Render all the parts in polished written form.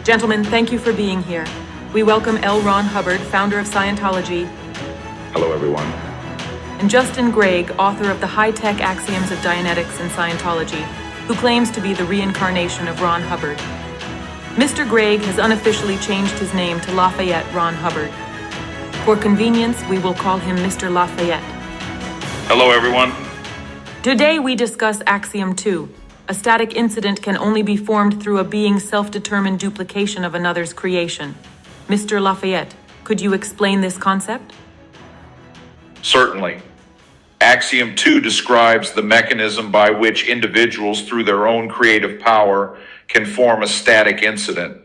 Gentlemen, thank you for being here. We welcome L. Ron Hubbard, founder of Scientology. Hello, everyone. And Justin Greig, author of the high-tech Axioms of Dianetics and Scientology, who claims to be the reincarnation of Ron Hubbard. Mr. Greig has unofficially changed his name to Lafayette Ron Hubbard. For convenience, we will call him Mr. Lafayette. Hello, everyone. Today we discuss Axiom 2. A static incident can only be formed through a being's self-determined duplication of another's creation. Mr. Lafayette, could you explain this concept? Certainly. Axiom 2 describes the mechanism by which individuals, through their own creative power, can form a static incident.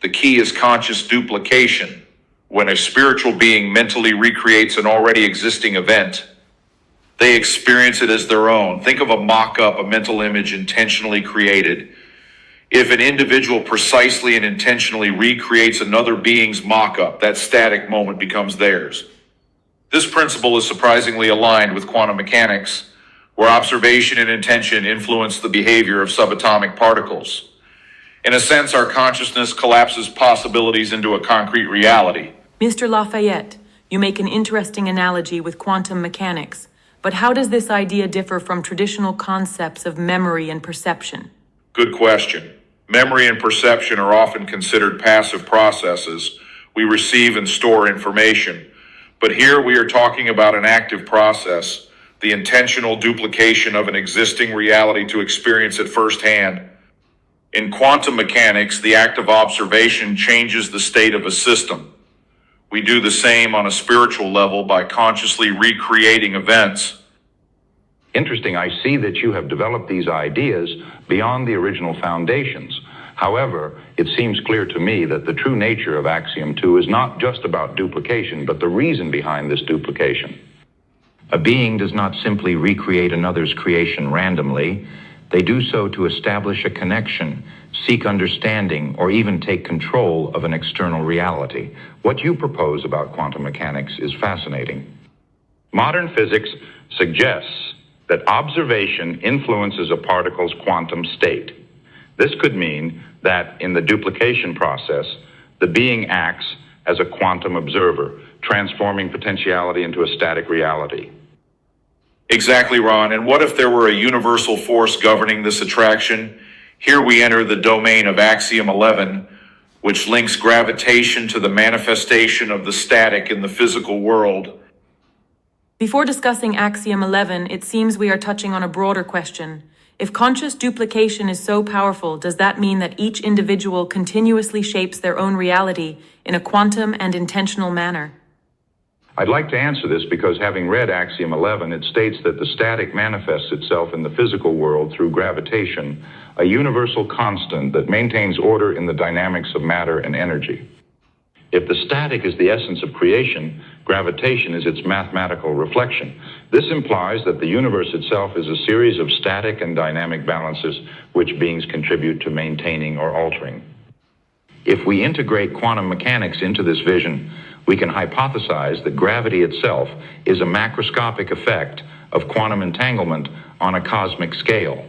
The key is conscious duplication. When a spiritual being mentally recreates an already existing event, they experience it as their own. Think of a mock-up, a mental image intentionally created. If an individual precisely and intentionally recreates another being's mock-up, that static moment becomes theirs. This principle is surprisingly aligned with quantum mechanics, where observation and intention influence the behavior of subatomic particles. In a sense, our consciousness collapses possibilities into a concrete reality. Mr. Lafayette, you make an interesting analogy with quantum mechanics. But how does this idea differ from traditional concepts of memory and perception? Good question. Memory and perception are often considered passive processes. We receive and store information. But here we are talking about an active process, the intentional duplication of an existing reality to experience it firsthand. In quantum mechanics, the act of observation changes the state of a system. We do the same on a spiritual level by consciously recreating events. Interesting, I see that you have developed these ideas beyond the original foundations. However, it seems clear to me that the true nature of Axiom 2 is not just about duplication, but the reason behind this duplication. A being does not simply recreate another's creation randomly. They do so to establish a connection, seek understanding, or even take control of an external reality. What you propose about quantum mechanics is fascinating. Modern physics suggests that observation influences a particle's quantum state. This could mean that in the duplication process, the being acts as a quantum observer, transforming potentiality into a static reality. Exactly, Ron. And what if there were a universal force governing this attraction? Here we enter the domain of Axiom 11, which links gravitation to the manifestation of the static in the physical world. Before discussing Axiom 11, it seems we are touching on a broader question. If conscious duplication is so powerful, does that mean that each individual continuously shapes their own reality in a quantum and intentional manner? I'd like to answer this because having read Axiom 11, it states that the static manifests itself in the physical world through gravitation, a universal constant that maintains order in the dynamics of matter and energy. If the static is the essence of creation, gravitation is its mathematical reflection. This implies that the universe itself is a series of static and dynamic balances which beings contribute to maintaining or altering. If we integrate quantum mechanics into this vision, we can hypothesize that gravity itself is a macroscopic effect of quantum entanglement on a cosmic scale.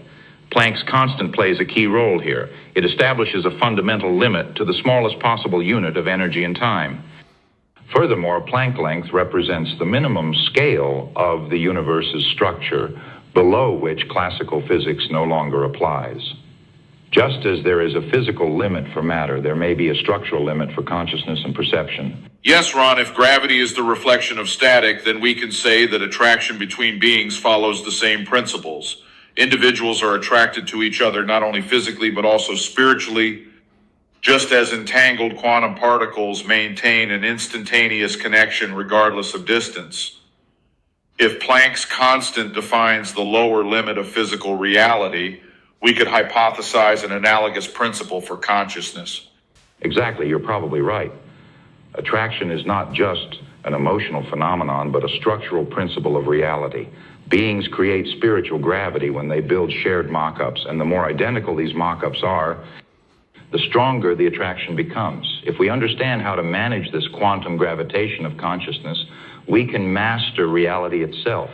Planck's constant plays a key role here. It establishes a fundamental limit to the smallest possible unit of energy and time. Furthermore, Planck length represents the minimum scale of the universe's structure, below which classical physics no longer applies. Just as there is a physical limit for matter, there may be a structural limit for consciousness and perception. Yes, Ron, if gravity is the reflection of static, then we can say that attraction between beings follows the same principles. Individuals are attracted to each other not only physically but also spiritually, just as entangled quantum particles maintain an instantaneous connection regardless of distance. If Planck's constant defines the lower limit of physical reality, we could hypothesize an analogous principle for consciousness. Exactly, you're probably right. Attraction is not just an emotional phenomenon, but a structural principle of reality. Beings create spiritual gravity when they build shared mock-ups, and the more identical these mock-ups are, the stronger the attraction becomes. If we understand how to manage this quantum gravitation of consciousness, we can master reality itself.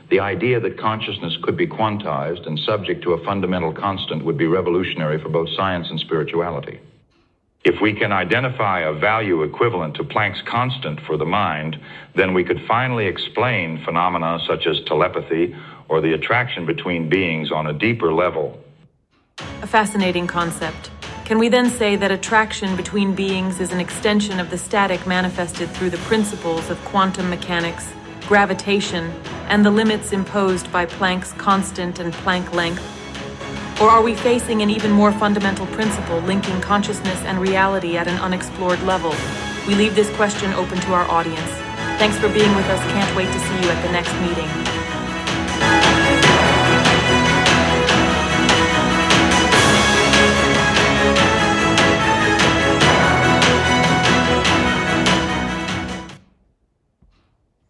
The idea that consciousness could be quantized and subject to a fundamental constant would be revolutionary for both science and spirituality. If we can identify a value equivalent to Planck's constant for the mind, then we could finally explain phenomena such as telepathy or the attraction between beings on a deeper level. A fascinating concept. Can we then say that attraction between beings is an extension of the static manifested through the principles of quantum mechanics, gravitation, and the limits imposed by Planck's constant and Planck length? Or are we facing an even more fundamental principle linking consciousness and reality at an unexplored level? We leave this question open to our audience. Thanks for being with us. Can't wait to see you at the next meeting.